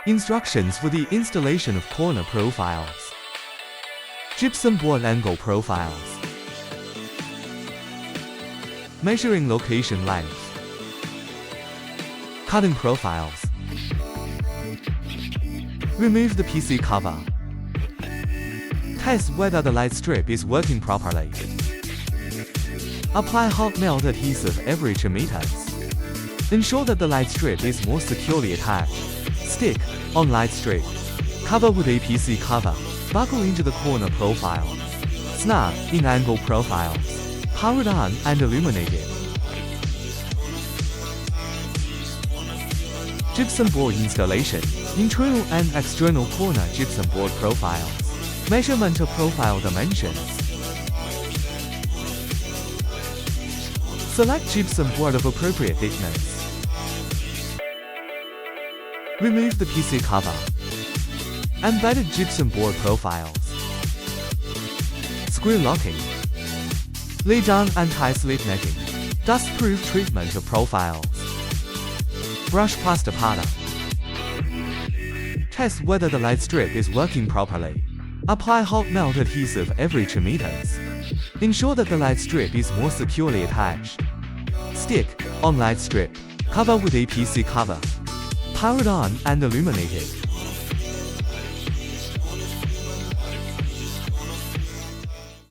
Instructions for the installation of corner profiles. Gypsum board angle profiles. Measuring location length. Cutting profiles. Remove the PC cover. Test whether the light strip is working properly. Apply hot melt adhesive every 2 meters. Ensure that the light strip is more securely attached. Stick on light strip. Cover with a PC cover. Buckle into the corner profile. Snap in angle profiles. Powered on and illuminated. Gypsum board installation. Internal and external corner gypsum board profiles. Measurement of profile dimensions. Select gypsum board of appropriate thickness. Remove the PC cover. Embedded gypsum board profiles. Screw locking. Lay down anti-slip netting. Dust-proof treatment of profiles. Brush plaster powder. Test whether the light strip is working properly. Apply hot melt adhesive every 2 meters. Ensure that the light strip is more securely attached. Stick on light strip. Cover with a PC cover. Powered on and illuminated.